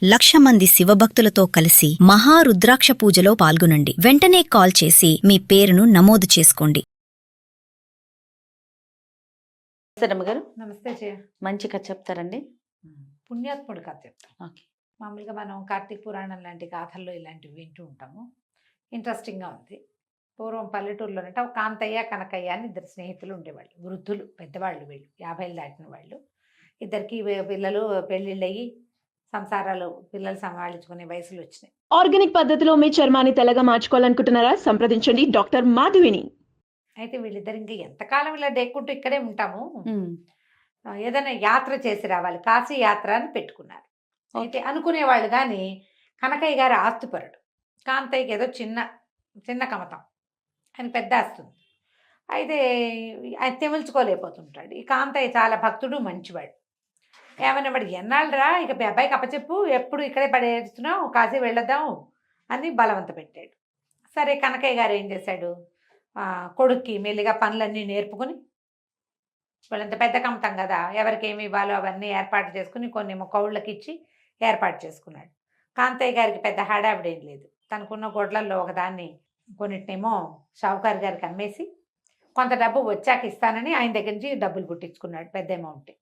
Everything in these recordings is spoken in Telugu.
1,00,000 మంది శివభక్తులతో కలిసి మహారుద్రాక్ష పూజలో పాల్గొనండి. వెంటనే కాల్ చేసి మీ పేరును నమోదు చేసుకోండి. గారు నమస్తే జయ. మంచి కథ చెప్తారండి. పుణ్యాత్ముడి కథ చెప్తాను. ఓకే. మామూలుగా మనం కార్తీక పురాణం లాంటి గాథల్లో ఇలాంటివి వింటూ ఉంటాము. ఇంట్రెస్టింగ్గా ఉంది. పూర్వం పల్లెటూరులోనంటే ఒక కాంతయ్య కనకయ్య అని ఇద్దరు స్నేహితులు ఉండేవాళ్ళు. వృద్ధులు, పెద్దవాళ్ళు, వీళ్ళు 50 దాటిన వాళ్ళు. ఇద్దరికి పిల్లలు పెళ్ళిళ్ళయ్యి సంసారాలు, పిల్లలు సంభాళించుకునే వయసులు వచ్చినాయి. ఆర్గానిక్ పద్ధతిలో మీ చర్మాన్ని తెల్లగా మార్చుకోవాలనుకుంటున్నారా? సంప్రదించండి డాక్టర్ మాధవిని. అయితే వీళ్ళిద్దరు ఇంకా ఎంతకాలం ఇలా డేక్కుంటూ ఇక్కడే ఉంటాము, ఏదైనా యాత్ర చేసి రావాలి, కాశీ యాత్ర అని పెట్టుకున్నారు. అయితే అనుకునేవాళ్ళు కానీ కనకయ్య గారు ఆస్తిపరుడు, కాంతయ్యకి ఏదో చిన్న చిన్న కమతం, ఆయన పెద్ద ఆస్తుంది. అయితే ఆయన తెమిల్చుకోలేకపోతుంటాడు. ఈ కాంతయ్య చాలా భక్తుడు, మంచివాడు. ఏమన్నా వాడు ఎన్నాళ్ళరా ఇక మీ అబ్బాయికి అప్పచెప్పు, ఎప్పుడు ఇక్కడే పడేస్తున్నావు, కాశీ వెళ్ళొద్దాం అని బలవంత పెట్టాడు. సరే కనకయ్య గారు ఏం చేశాడు, కొడుక్కి మెల్లిగా పనులన్నీ నేర్పుకుని, వాళ్ళంత పెద్ద కమతం కదా, ఎవరికి ఏమి ఇవ్వాలో అవన్నీ ఏర్పాటు చేసుకుని కొన్ని కౌళ్ళకి ఇచ్చి ఏర్పాటు చేసుకున్నాడు. కాంతయ్య గారికి పెద్ద హడావిడేం లేదు. తనకున్న గొడ్లల్లో ఒకదాన్ని కొన్నిటినేమో షావుకారు గారికి అమ్మేసి కొంత డబ్బు వచ్చాక ఇస్తానని ఆయన దగ్గర నుంచి డబ్బులు పుట్టించుకున్నాడు, పెద్ద అమౌంట్.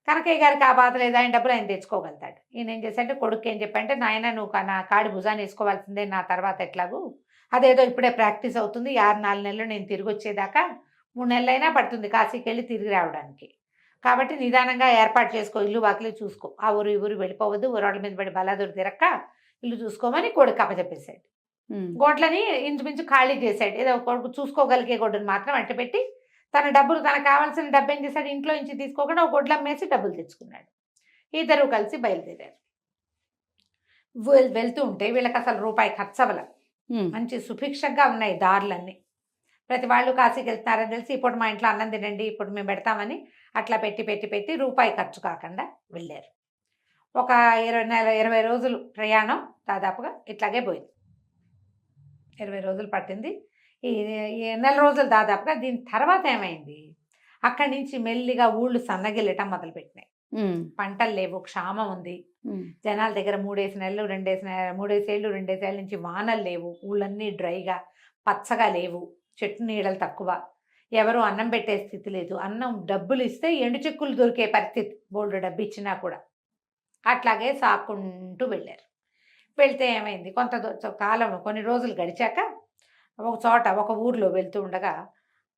కనకయ్య గారికి ఆ బాధ లేదు, ఆయన డబ్బులు ఆయన తెచ్చుకోగలుగుతాడు. ఈయన ఏం చేశాడంటే కొడుకు ఏం చెప్పంటే, నాయన నువ్వు నా కాడి భుజాన్ని వేసుకోవాల్సిందే నా తర్వాత ఎట్లాగూ, అదేదో ఇప్పుడే ప్రాక్టీస్ అవుతుంది, 6-4 నెలలు నేను తిరిగి వచ్చేదాకా 3 నెలలైనా పడుతుంది కాశీకి వెళ్ళి తిరిగి రావడానికి. కాబట్టి నిదానంగా ఏర్పాటు చేసుకో, ఇల్లు వాకిలి చూసుకో, ఆ ఊరు ఈ ఊరు వెళ్ళిపోవద్దు, ఊరోళ్ళ మీద పడి బలాదూరు తిరక్క ఇల్లు చూసుకోమని కొడుకు అప్పచెప్పేశాడు. గొడ్లని ఇంచుమించు ఖాళీ చేశాడు. ఏదో కొడుకు చూసుకోగలిగే గొడ్డును మాత్రం అట్టపెట్టి తన డబ్బులు, తనకు కావాల్సిన డబ్బు ఏం చేశాడు, ఇంట్లో నుంచి తీసుకోకుండా ఒక గొడ్లు అమ్మేసి డబ్బులు తెచ్చుకున్నాడు. ఇద్దరు కలిసి బయలుదేరారు. వెళ్తూ ఉంటే వీళ్ళకి అసలు రూపాయి ఖర్చు అవ్వల, మంచి సుభిక్షంగా ఉన్నాయి దారులన్నీ. ప్రతి వాళ్ళు కాశీకి వెళ్తున్నారని తెలిసి, ఇప్పుడు మా ఇంట్లో అన్నం తినండి, ఇప్పుడు మేము పెడతామని అట్లా పెట్టి పెట్టి పెట్టి రూపాయి ఖర్చు కాకుండా వెళ్ళారు. ఒక 20 రోజులు ప్రయాణం దాదాపుగా ఇట్లాగే పోయింది. 20 రోజులు పట్టింది. ఈ నెల రోజులు దాదాపుగా. దీని తర్వాత ఏమైంది, అక్కడి నుంచి మెల్లిగా ఊళ్ళు సన్నగిల్లటం మొదలుపెట్టినాయి. పంటలు లేవు, క్షామం ఉంది. జనాల దగ్గర 3 నెలలు 2 ఏళ్ళ నుంచి వానలు లేవు, ఊళ్ళన్నీ డ్రైగా పచ్చగా లేవు, చెట్టు నీడలు తక్కువ, ఎవరు అన్నం పెట్టే స్థితి లేదు. అన్నం డబ్బులు ఇస్తే ఎండు చెక్కులు దొరికే పరిస్థితి, బోల్డ్ డబ్బు ఇచ్చినా కూడా. అట్లాగే సాక్కుంటూ వెళ్ళారు. వెళ్తే ఏమైంది, కొంత కాలం కొన్ని రోజులు గడిచాక ఒక చోట ఒక ఊరిలో వెళ్తూ ఉండగా,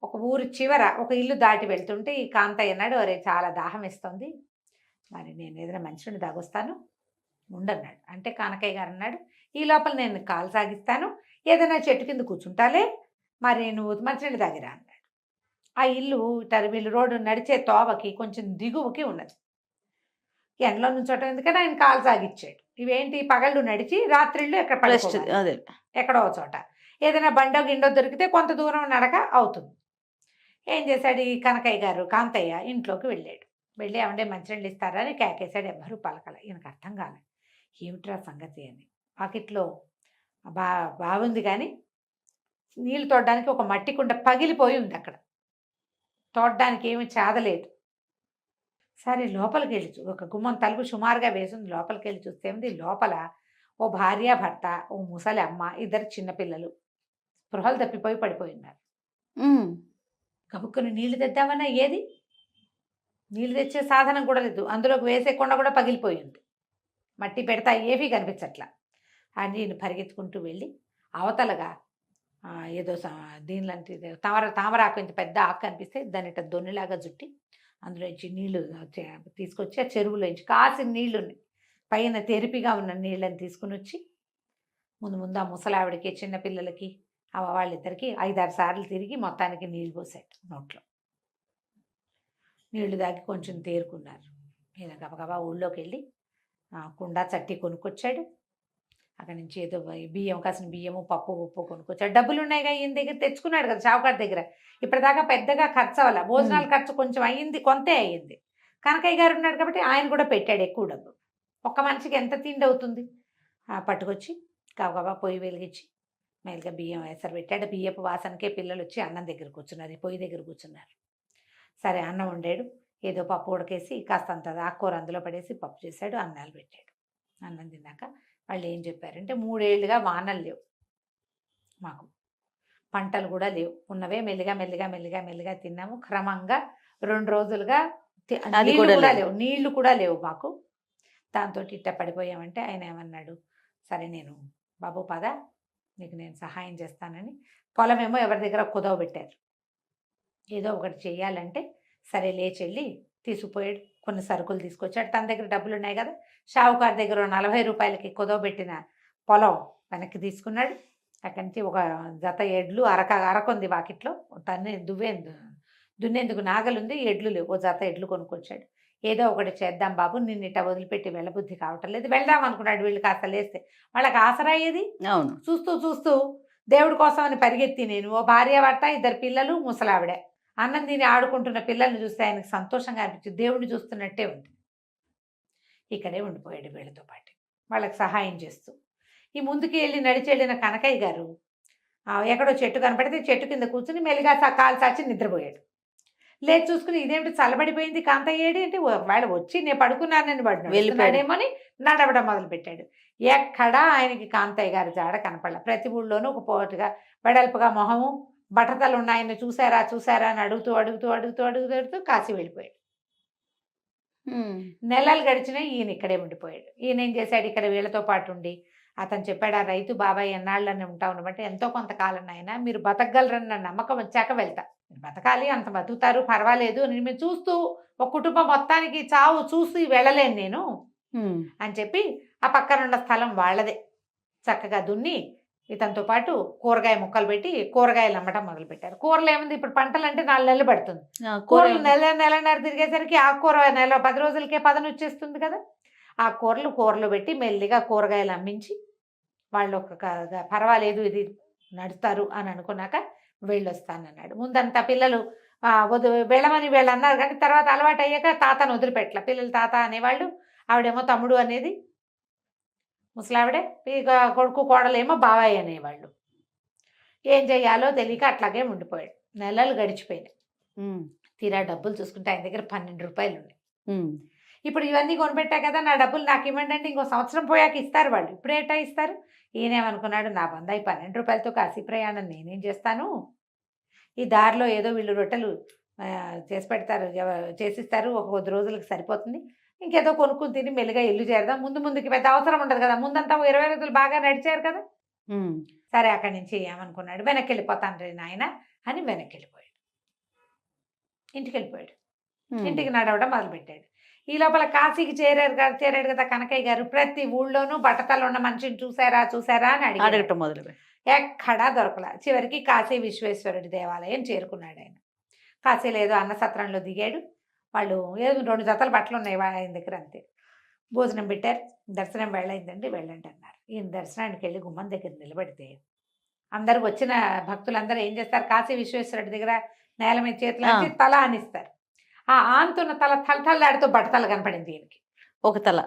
ఒక ఊరి చివర ఒక ఇల్లు దాటి వెళ్తుంటే ఈ కాంతయ్య అన్నాడు, అరే చాలా దాహం వేస్తుంది, మరి నేను ఏదైనా మంచిని దాగొస్తాను ఉండన్నాడు. అంటే కనకయ్య గారు అన్నాడు, ఈ లోపల నేను కాలు సాగిస్తాను, ఏదైనా చెట్టు కింద కూర్చుంటాలే, మరి నువ్వు మంచినీళ్ళు తాగిరా అన్నాడు. ఆ ఇల్లు వీళ్ళు రోడ్డు నడిచే తోవకి కొంచెం దిగువకి ఉన్నది. ఎండలో నుంచోటం ఎందుకని ఆయన కాలు సాగిచ్చాడు. ఇవేంటి, పగళ్ళు నడిచి రాత్రిళ్ళు ఎక్కడో చోట ఏదైనా బండో గిండో దొరికితే కొంత దూరం నడక అవుతుంది. ఏం చేశాడు ఈ కనకయ్య గారు, కాంతయ్య ఇంట్లోకి వెళ్ళాడు. వెళ్ళి ఏమంటే మంచినీళ్ళు ఇస్తారా అని కేకేశాడు. ఎవ్వరూ పలకల. ఈయనకు అర్థం కాలే, ఏమిట్రా సంగతి అని. పాకెట్లో బాగుంది కానీ నీళ్ళు తోడడానికి ఒక మట్టి కుండ పగిలిపోయి ఉంది అక్కడ, తోడడానికి ఏమి చాదలేదు. సరే లోపలికి వెళ్ళి ఒక గుమ్మం తలుపు సుమారుగా వేసింది, లోపలికి వెళ్ళి చూస్తే ఏమిటి, లోపల ఓ భార్య భర్త, ఓ ముసలి అమ్మ, 2 చిన్నపిల్లలు స్పృహలు తప్పిపోయి పడిపోయి ఉన్నారు. కబుక్కుని నీళ్లు తెద్దామన్నా ఏది, నీళ్ళు తెచ్చే సాధనం కూడా లేదు, అందులోకి వేసే కొండ కూడా పగిలిపోయింది, మట్టి పెడతా ఏవీ కనిపించట్లా. అని నేను పరిగెత్తుకుంటూ వెళ్ళి అవతలగా ఏదో దీనిలాంటి తామరాకు ఇంత పెద్ద ఆకు కనిపిస్తే దాన్ని ఇట్లా దొన్నిలాగా జుట్టి అందులోంచి నీళ్లు తీసుకొచ్చి ఆ చెరువులోంచి కాసిన నీళ్లుని పైన తెరిపిగా ఉన్న నీళ్ళని తీసుకుని వచ్చి ముందు ఆ ముసలావిడికి చిన్నపిల్లలకి వాళ్ళిద్దరికి 5-6 సార్లు తిరిగి మొత్తానికి నీళ్ళు పోసాడు నోట్లో. నీళ్లు దాగి కొంచెం తేరుకున్నారు. ఈయన గబగబా ఊళ్ళోకి వెళ్ళి కుండ చట్టి కొనుక్కొచ్చాడు. అక్కడి నుంచి ఏదో బియ్యం, కాసిన బియ్యము, పప్పు, ఉప్పు కొనుక్కొచ్చాడు. డబ్బులు ఉన్నాయిగా ఈయన దగ్గర, తెచ్చుకున్నాడు కదా షావుకారు దగ్గర. ఇప్పటిదాకా పెద్దగా ఖర్చు అవ్వాలి, భోజనాల ఖర్చు కొంచెం అయ్యింది, కొంతే అయ్యింది. కనకయ్య గారు ఉన్నాడు కాబట్టి ఆయన కూడా పెట్టాడు ఎక్కువ డబ్బు. ఒక్క మనిషికి ఎంత తిండి అవుతుంది. పట్టుకొచ్చి గబగబా పొయ్యి వెలిగించి మేలుగా బియ్యం వేసరి పెట్టాడు. బియ్యపు వాసనకే పిల్లలు వచ్చి అన్నం దగ్గర కూర్చున్నారు, పొయ్యి దగ్గర కూర్చున్నారు. సరే అన్నం వండాడు, ఏదో పప్పు ఉడకేసి కాస్తంత ఆకుకూర అందులో పడేసి పప్పు చేశాడు, అన్నాలు పెట్టాడు. అన్నం తిన్నాక వాళ్ళు ఏం చెప్పారంటే 3 ఏళ్ళుగా వానలు లేవు మాకు, పంటలు కూడా లేవు, ఉన్నవే మెల్లిగా మెల్లిగా మెల్లిగా మెల్లిగా తిన్నాము. క్రమంగా 2 రోజులుగా అది నీళ్లు కూడా కూడా లేదు. లేవు, నీళ్లు కూడా లేవు మాకు. దాంతో ఇట్ట పడిపోయామంటే ఆయన ఏమన్నాడు, సరే నేను బాబు పద నీకు నేను సహాయం చేస్తానని పొలమేమో ఎవరి దగ్గర కుదవ పెట్టారు. ఏదో ఒకటి చెయ్యాలంటే సరే లేచి వెళ్ళి తీసుకుపోయాడు. కొన్ని సరుకులు తీసుకొచ్చాడు. తన దగ్గర డబ్బులు ఉన్నాయి కదా, షావుకారు దగ్గర 40 రూపాయలకి కుదవ పెట్టిన పొలం వెనక్కి తీసుకున్నాడు. అక్కడి నుంచి ఒక జత ఎడ్లు అరకొంది వాకిట్లో, దున్నేందుకు నాగలుంది, ఎడ్లు లేవు. ఓ జత ఎడ్లు కొనుక్కొచ్చాడు. ఏదో ఒకటి చేద్దాం బాబు, నిన్ను ఇట్ట వదిలిపెట్టి వెళ్ళబుద్ధి కావటం లేదు, వెళ్దాం అనుకున్నాడు. వీళ్ళు కాస్త లేస్తే వాళ్ళకి ఆసరా ఏది, అవును. చూస్తూ చూస్తూ దేవుడి కోసం అని పరిగెత్తి నేను, ఓ భార్య భర్త, 2 పిల్లలు, ముసలావిడ, అన్నం తిని ఆడుకుంటున్న పిల్లల్ని చూస్తే ఆయనకు సంతోషంగా అనిపించింది, దేవుడిని చూస్తున్నట్టే ఉంది. ఇక్కడే ఉండిపోయాడు వీళ్ళతో పాటు, వాళ్ళకి సహాయం చేస్తూ. ఈ ముందుకు నడిచి వెళ్ళిన కనకయ్య గారు ఎక్కడో చెట్టు కనపడితే చెట్టు కింద కూర్చుని మెల్లిగా కాలు చాచి నిద్రపోయాడు. లేదు చూసుకుని ఇదేమిటి చల్లబడిపోయింది కాంతయ్య ఏడి అంటే, ఒకవేళ వచ్చి నేను పడుకున్నానని వెళ్ళిపోయాడేమోని నడవడం మొదలుపెట్టాడు. ఎక్కడా ఆయనకి కాంతయ్య గారి జాడ కనపడలే. ప్రతి ఊళ్ళోనూ ఒక పోటుగా వెడల్పుగా మొహము, బట్టతలు ఉన్నాయని చూసారా చూసారా అని అడుగుతూ అడుగుతూ అడుగుతూ అడుగుతూ అడుగుతూ కాశీ వెళ్ళిపోయాడు. నెలలు గడిచినాయి, ఈయన ఇక్కడే ఉండిపోయాడు. ఈయన ఏం చేశాడు, ఇక్కడ వీళ్ళతో పాటు ఉండి అతను చెప్పాడు, ఆ రైతు బాబాయ్ ఎన్నాళ్ళని ఉంటా ఉన్నబట్టి ఎంతో కొంతకాలం అయినా మీరు బతకగలరన్న నమ్మకం వచ్చాక వెళ్తా, బతకాలి, అంత బతుకుతారు పర్వాలేదు, నేను చూస్తూ ఒక కుటుంబం మొత్తానికి చావు చూసి వెళ్ళలేను నేను అని చెప్పి ఆ పక్కనున్న స్థలం వాళ్ళదే చక్కగా దున్ని ఇతనితో పాటు కూరగాయ ముక్కలు పెట్టి కూరగాయలు అమ్మటం మొదలుపెట్టారు. కూరలు ఏముంది, ఇప్పుడు పంటలు అంటే 4 నెలలు పడుతుంది, కూరలు నెలన్నర తిరిగేసరికి ఆ కూర 10 రోజులకే పదన వచ్చేస్తుంది కదా. ఆ కూరలు పెట్టి మెల్లిగా కూరగాయలు అమ్మించి వాళ్ళు పర్వాలేదు ఇది నడుస్తారు అని అనుకున్నాక వెళ్ళొస్తానన్నాడు. ముందంతా పిల్లలు వెళ్ళమని వీళ్ళు అన్నారు, కానీ తర్వాత అలవాటు అయ్యాక తాతను వదిలిపెట్టలే. పిల్లలు తాత అనేవాళ్ళు, ఆవిడేమో తమ్ముడు అనేది, ముసలావిడే, ఇక కొడుకు కోడలేమో బాబాయ్ అనేవాళ్ళు. ఏం చెయ్యాలో తెలియక అట్లాగే ఉండిపోయాడు. నెలలు గడిచిపోయినాయి. తీరా డబ్బులు చూసుకుంటే ఆయన దగ్గర 12 రూపాయలు ఉన్నాయి. ఇప్పుడు ఇవన్నీ కొనిపెట్టా కదా, నా డబ్బులు నాకు ఇవ్వండి అంటే ఇంకో సంవత్సరం పోయాక ఇస్తారు వాళ్ళు, ఇప్పుడేటా ఇస్తారు. ఈయనేమనుకున్నాడు, నా బందాయి 12 రూపాయలతో కాశీ ప్రయాణం నేనేం చేస్తాను, ఈ దారిలో ఏదో వీళ్ళు రొట్టెలు చేసి పెడతారు, చేసిస్తారు, ఒక 10 రోజులకు సరిపోతుంది, ఇంకేదో కొనుక్కుని తిని మెల్లిగా ఇల్లు చేరదాం, ముందుకి పెద్ద అవసరం ఉండదు కదా, ముందంతా 20 రోజులు బాగా నడిచారు కదా. సరే అక్కడి నుంచి ఏమనుకున్నాడు, వెనక్కి వెళ్ళిపోతాను రే నాయన అని వెనక్కి వెళ్ళిపోయాడు. ఇంటికి వెళ్ళిపోయాడు. ఇంటికి నడవడం మొదలుపెట్టాడు. ఈ లోపల కాశీకి చేరాడు కదా కనకయ్య గారు. ప్రతి ఊళ్ళోనూ బట్టతలు ఉన్న మనిషిని చూసారా అని అడగటం మొదలుపెట్టాడు. ఎక్కడా దొరకలా. చివరికి కాశీ విశ్వేశ్వరుడి దేవాలయం చేరుకున్నాడు ఆయన. కాశీలో ఏదో అన్నసత్రంలో దిగాడు. వాళ్ళు ఏదో 2 జతల బట్టలు ఉన్నాయి ఆయన దగ్గర, అంతే. భోజనం పెట్టారు. దర్శనం వెళ్ళైందండి, వెళ్ళండి అన్నారు. ఈయన దర్శనానికి వెళ్ళి గుమ్మం దగ్గర నిలబడితే అందరూ వచ్చిన భక్తులందరూ ఏం చేస్తారు, కాశీ విశ్వేశ్వరుడి దగ్గర నేల మీద చేతులు తల ఆనిస్తారు. ఆ ఆనుతున్న తల తలతల్లాడుతూ బట్టతల కనపడింది ఈయనకి, ఒక తల.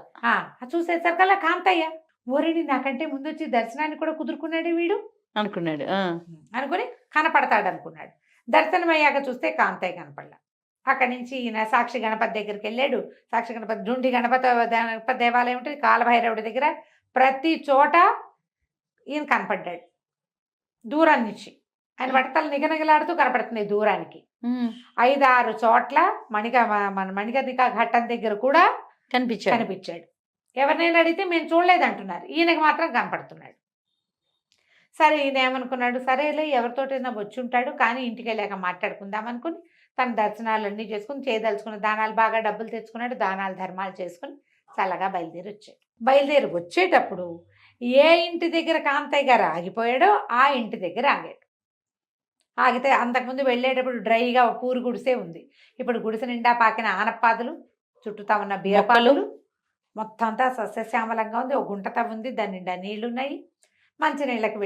చూసేసరికల్లా కాంతయ్య, ఓరేడి నాకంటే ముందు వచ్చి దర్శనాన్ని కూడా కుదురుకున్నాడు వీడు అనుకున్నాడు. అనుకుని కనపడతాడు అనుకున్నాడు. దర్శనం అయ్యాక చూస్తే కాంతయ్య కనపడలా. అక్కడి నుంచి ఈయన సాక్షి గణపతి దగ్గరికి వెళ్ళాడు. సాక్షి గణపతి, డుండి గణపతి దేవాలయం ఉంటుంది కాలభైరవుడి దగ్గర. ప్రతి చోట ఈయన కనపడ్డాడు దూరం నుంచి. ఆయన బట్టతలు నిగనిగలాడుతూ కనపడుతున్నాయి దూరానికి. 5-6 చోట్ల మణికర్ణికా ఘట్టం దగ్గర కూడా కనిపించాడు. ఎవరినైనా అడిగితే మేము చూడలేదంటున్నారు, ఈయనకి మాత్రం కనపడుతున్నాడు. సరే ఈయన ఏమనుకున్నాడు, సరేలే ఎవరితోటైనా వచ్చి ఉంటాడు, కానీ ఇంటికి వెళ్ళాక మాట్లాడుకుందాం అనుకుని తన దర్శనాలన్నీ చేసుకుని చేయదలుచుకున్న దానాలు బాగా డబ్బులు తెచ్చుకున్నాడు. దానాలు ధర్మాలు చేసుకుని చల్లగా బయలుదేరి వచ్చేటప్పుడు ఏ ఇంటి దగ్గర కాంతయ్య గారు ఆగిపోయాడో ఆ ఇంటి దగ్గర ఆగాడు. ఆగితే అంతకుముందు వెళ్ళేటప్పుడు డ్రైగా పూరు గుడిసే ఉంది. ఇప్పుడు గుడిసె నిండా పాకిన ఆనపాదులు, చుట్టూతా ఉన్న బీరపాదులు, మొత్తం అంతా సస్యశ్యామలంగా ఉంది. ఒక గుంట తవ్వ ఉంది, దాని నిండా నీళ్లున్నాయి. మంచినీళ్ళకి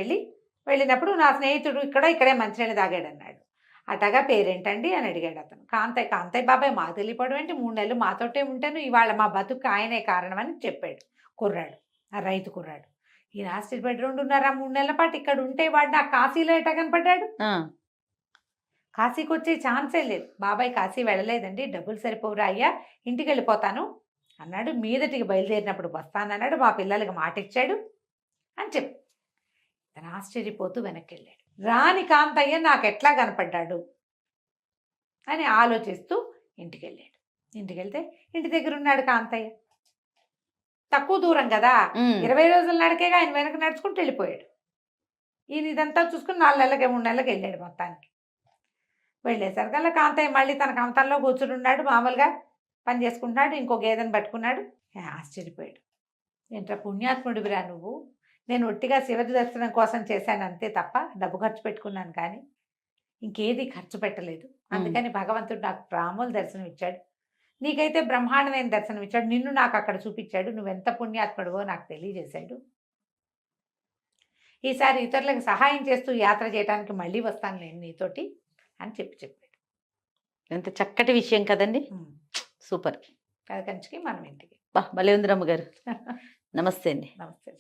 వెళ్ళినప్పుడు నా స్నేహితుడు ఇక్కడే మంచినీళ్ళు తాగాడన్నాడు. అటగా పేరేంటండి అని అడిగాడు అతను. కాంతయ్య బాబాయ్, మాకు తెలియపడం ఏంటి, 3 నెలలు మాతోటే ఉంటాను, ఇవాళ మా బతుకు ఆయనే కారణం అని చెప్పాడు కుర్రాడు, ఆ రైతు కుర్రాడు. ఈయన ఆశ్చర్యపడి 2.5-3 నెలల పాటు ఇక్కడ ఉంటే వాడు నాకు కాశీలో ఎట్లా కనపడ్డాడు, కాశీకి వచ్చే ఛాన్సే లేదు. బాబాయ్ కాశీ వెళ్ళలేదండి, డబ్బులు సరిపోవురా అయ్యా, ఇంటికి వెళ్ళిపోతాను అన్నాడు. మీదటికి బయలుదేరినప్పుడు వస్తానన్నాడు, మా పిల్లలకి మాట ఇచ్చాడు అని చెప్పి తను ఆశ్చర్యపోతూ వెనక్కి వెళ్ళాడు. రాని కాంతయ్య నాకు ఎట్లా కనపడ్డాడు అని ఆలోచిస్తూ ఇంటికి వెళ్ళాడు. ఇంటికి వెళ్తే ఇంటి దగ్గర ఉన్నాడు కాంతయ్య. తక్కువ దూరం కదా, 20 రోజుల నడికేగా ఆయన వెనక నడుచుకుంటూ వెళ్ళిపోయాడు. ఈయన ఇదంతా చూసుకుని 4 నెలలకి 3 నెలలకి వెళ్ళాడు మొత్తానికి. వెళ్ళేసరికల్లా కాంతయ్య మళ్ళీ తన కంతంలో కూర్చుని ఉన్నాడు, మామూలుగా పని చేసుకుంటున్నాడు. ఇంకో గేదెను పట్టుకున్నాడు. ఆశ్చర్యపోయాడు. ఏంట్రా పుణ్యాత్ముడివిరా నువ్వు, నేను ఒట్టిగా శివరి దర్శనం కోసం చేశాను అంతే తప్ప డబ్బు ఖర్చు పెట్టుకున్నాను, కానీ ఇంకేది ఖర్చు పెట్టలేదు. అందుకని భగవంతుడు నాకు రాముల దర్శనం ఇచ్చాడు, నీకైతే బ్రహ్మాండమైన దర్శనం ఇచ్చాడు, నిన్ను నాకు అక్కడ చూపించాడు, నువ్వెంత పుణ్యాత్ముడివో నాకు తెలియజేశాడు. ఈసారి ఇతరులకు సహాయం చేస్తూ యాత్ర చేయడానికి మళ్ళీ వస్తాను నేను నీతోటి అని చెప్పాడు. ఎంత చక్కటి విషయం కదండి. సూపర్. కంచికి మనం ఇంటికి. బా భలే ఉంది రమ్మగారు. నమస్తే అండి. నమస్తే.